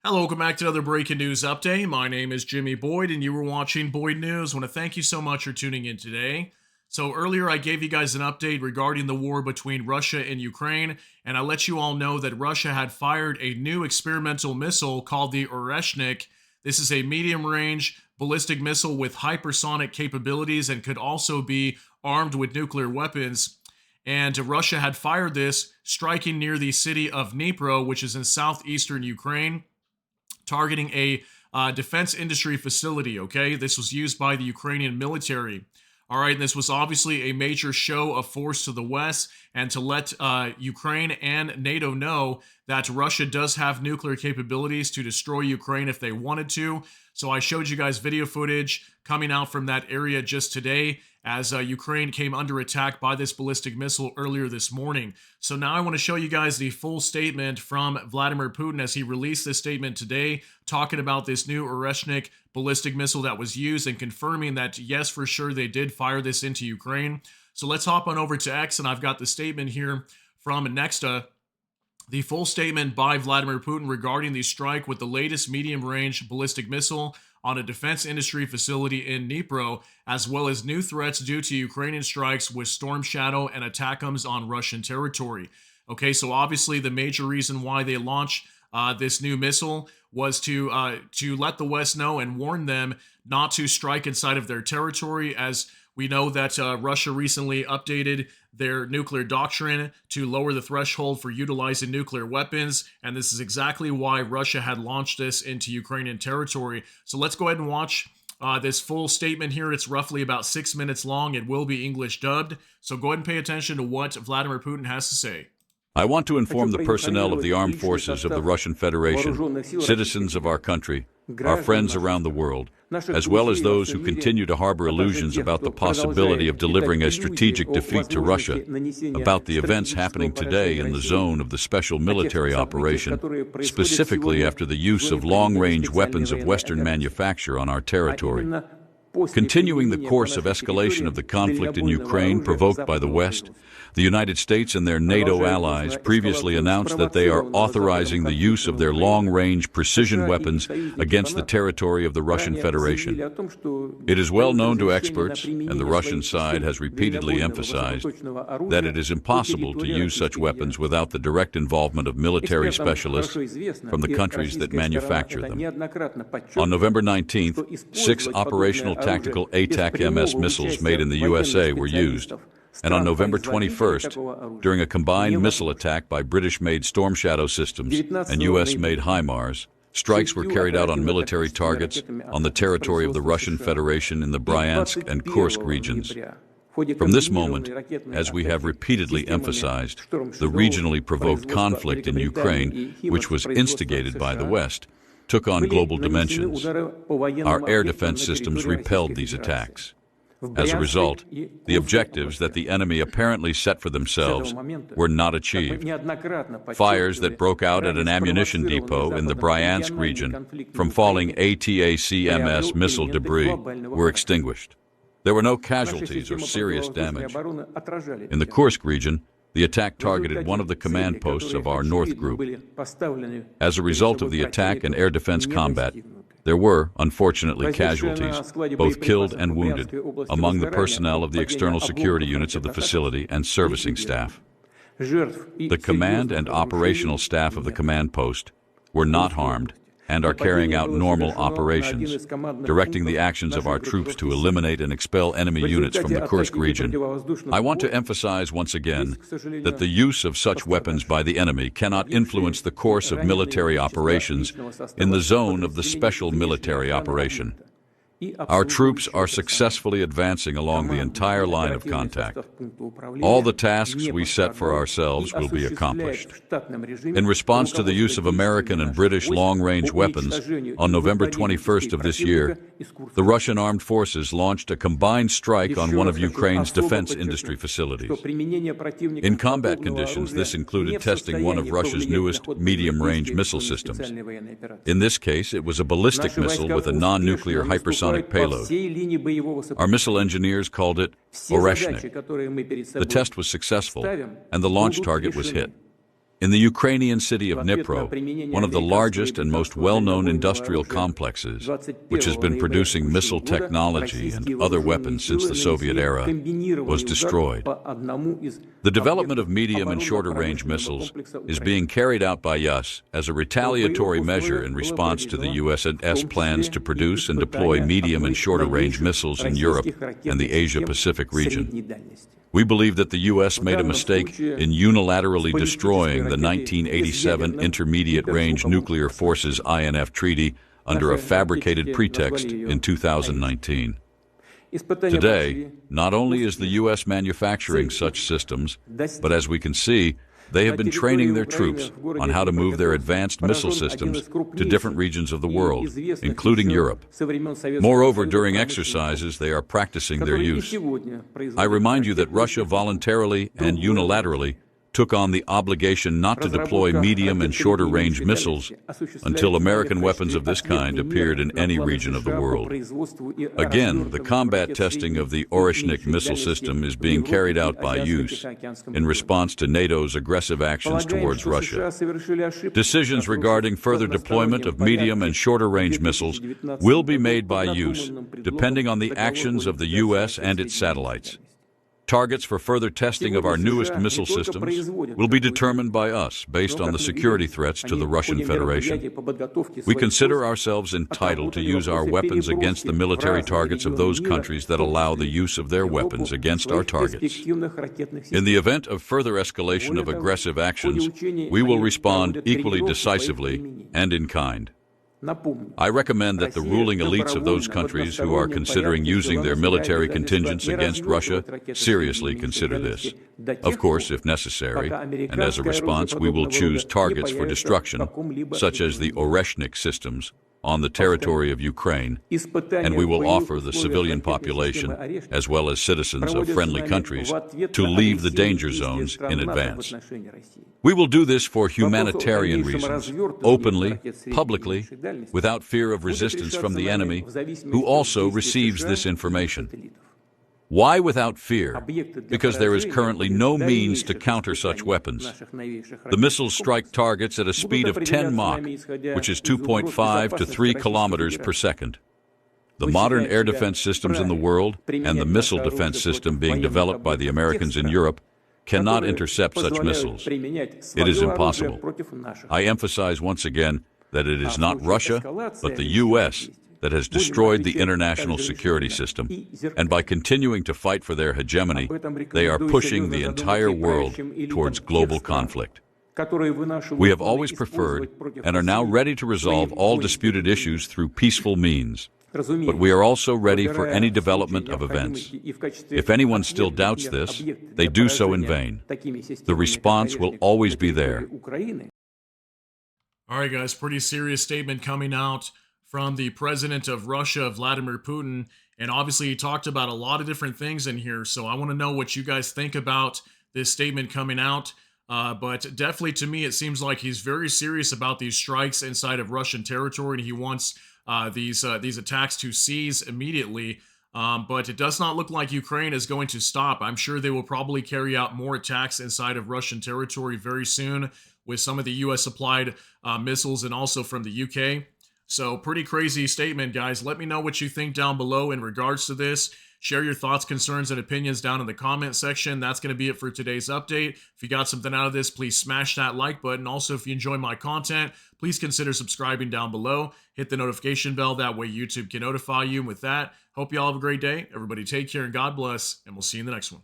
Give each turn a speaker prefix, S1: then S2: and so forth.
S1: Hello, welcome back to another breaking news update. My name is Jimmy Boyd, and you were watching Boyd News. I want to thank you so much for tuning in today. So, earlier I gave you guys an update regarding the war between Russia and Ukraine, and I let you all know that Russia had fired a new experimental missile called the Oreshnik. This is a medium range ballistic missile with hypersonic capabilities and could also be armed with nuclear weapons. And Russia had fired this, striking near the city of Dnipro, which is in southeastern Ukraine, targeting a defense industry facility, okay? This was used by the Ukrainian military. All right, and this was obviously a major show of force to the West and to let Ukraine and NATO know that Russia does have nuclear capabilities to destroy Ukraine if they wanted to. So I showed you guys video footage coming out from that area just today as Ukraine came under attack by this ballistic missile earlier this morning. So now I want to show you guys the full statement from Vladimir Putin as he released this statement today, talking about this new Oreshnik ballistic missile that was used and confirming that, yes, for sure, they did fire this into Ukraine. So let's hop on over to X, and I've got the statement here from Nexta. The full statement by Vladimir Putin regarding the strike with the latest medium-range ballistic missile on a defense industry facility in Dnipro, as well as new threats due to Ukrainian strikes with Storm Shadow and ATACMS on Russian territory. Okay, so obviously the major reason why they launched this new missile was to let the West know and warn them not to strike inside of their territory, as we know that Russia recently updated their nuclear doctrine to lower the threshold for utilizing nuclear weapons, and this is exactly why Russia had launched this into Ukrainian territory. So let's go ahead and watch this full statement here. It's roughly about 6 minutes long. It will be English dubbed, so go ahead and pay attention to what Vladimir Putin has to say.
S2: I want to inform the personnel of the armed forces of the Russian Federation, citizens of our country, our friends around the world, as well as those who continue to harbor illusions about the possibility of delivering a strategic defeat to Russia, about the events happening today in the zone of the special military operation, specifically after the use of long-range weapons of Western manufacture on our territory. Continuing the course of escalation of the conflict in Ukraine provoked by the West, the United States and their NATO allies previously announced that they are authorizing the use of their long-range precision weapons against the territory of the Russian Federation. It is well known to experts, and the Russian side has repeatedly emphasized, that it is impossible to use such weapons without the direct involvement of military specialists from the countries that manufacture them. On November 19th, 6 operational tactical ATACMS missiles made in the USA were used. And on November 21st, during a combined missile attack by British-made Storm Shadow systems and U.S.-made HIMARS, strikes were carried out on military targets on the territory of the Russian Federation in the Bryansk and Kursk regions. From this moment, as we have repeatedly emphasized, the regionally provoked conflict in Ukraine, which was instigated by the West, took on global dimensions. Our air defense systems repelled these attacks. As a result, the objectives that the enemy apparently set for themselves were not achieved. Fires that broke out at an ammunition depot in the Bryansk region from falling ATACMS missile debris were extinguished. There were no casualties or serious damage. In the Kursk region, the attack targeted one of the command posts of our North Group. As a result of the attack and air defense combat, there were, unfortunately, casualties, both killed and wounded, among the personnel of the external security units of the facility and servicing staff. The command and operational staff of the command post were not harmed and are carrying out normal operations, directing the actions of our troops to eliminate and expel enemy units from the Kursk region. I want to emphasize once again that the use of such weapons by the enemy cannot influence the course of military operations in the zone of the special military operation. Our troops are successfully advancing along the entire line of contact. All the tasks we set for ourselves will be accomplished. In response to the use of American and British long-range weapons, on November 21st of this year, the Russian armed forces launched a combined strike on one of Ukraine's defense industry facilities. In combat conditions, this included testing one of Russia's newest medium-range missile systems. In this case, it was a ballistic missile with a non-nuclear hypersonic payload. Our missile engineers called it Oreshnik. The test was successful, and the launch target was hit. In the Ukrainian city of Dnipro, one of the largest and most well-known industrial complexes, which has been producing missile technology and other weapons since the Soviet era, was destroyed. The development of medium and shorter-range missiles is being carried out by us as a retaliatory measure in response to the US's plans to produce and deploy medium and shorter-range missiles in Europe and the Asia-Pacific region. We believe that the U.S. made a mistake in unilaterally destroying the 1987 Intermediate-Range Nuclear Forces INF Treaty under a fabricated pretext in 2019. Today, not only is the U.S. manufacturing such systems, but as we can see, they have been training their troops on how to move their advanced missile systems to different regions of the world, including Europe. Moreover, during exercises, they are practicing their use. I remind you that Russia voluntarily and unilaterally took on the obligation not to deploy medium and shorter-range missiles until American weapons of this kind appeared in any region of the world. Again, the combat testing of the Oreshnik missile system is being carried out by use in response to NATO's aggressive actions towards Russia. Decisions regarding further deployment of medium and shorter-range missiles will be made by use, depending on the actions of the U.S. and its satellites. Targets for further testing of our newest missile systems will be determined by us based on the security threats to the Russian Federation. We consider ourselves entitled to use our weapons against the military targets of those countries that allow the use of their weapons against our targets. In the event of further escalation of aggressive actions, we will respond equally decisively and in kind. I recommend that the ruling elites of those countries who are considering using their military contingents against Russia seriously consider this. Of course, if necessary, and as a response, we will choose targets for destruction, such as the Oreshnik systems, on the territory of Ukraine, and we will offer the civilian population, as well as citizens of friendly countries, to leave the danger zones in advance. We will do this for humanitarian reasons, openly, publicly, without fear of resistance from the enemy, who also receives this information. Why without fear? Because there is currently no means to counter such weapons. The missiles strike targets at a speed of 10 Mach, which is 2.5 to 3 kilometers per second. The modern air defense systems in the world and the missile defense system being developed by the Americans in Europe cannot intercept such missiles. It is impossible. I emphasize once again that it is not Russia, but the U.S. that has destroyed the international security system, and by continuing to fight for their hegemony, they are pushing the entire world towards global conflict. We have always preferred and are now ready to resolve all disputed issues through peaceful means, but we are also ready for any development of events. If anyone still doubts this, they do so in vain. The response will always be there.
S1: All right, guys, pretty serious statement coming out from the president of Russia, Vladimir Putin. And obviously he talked about a lot of different things in here. So I want to know what you guys think about this statement coming out. But definitely to me, it seems like he's very serious about these strikes inside of Russian territory. And he wants these attacks to cease immediately. But it does not look like Ukraine is going to stop. I'm sure they will probably carry out more attacks inside of Russian territory very soon with some of the U.S. supplied missiles and also from the U.K. So pretty crazy statement, guys. Let me know what you think down below in regards to this. Share your thoughts, concerns, and opinions down in the comment section. That's going to be it for today's update. If you got something out of this, please smash that like button. Also, if you enjoy my content, please consider subscribing down below. Hit the notification bell. That way YouTube can notify you. And with that, hope you all have a great day. Everybody take care and God bless. And we'll see you in the next one.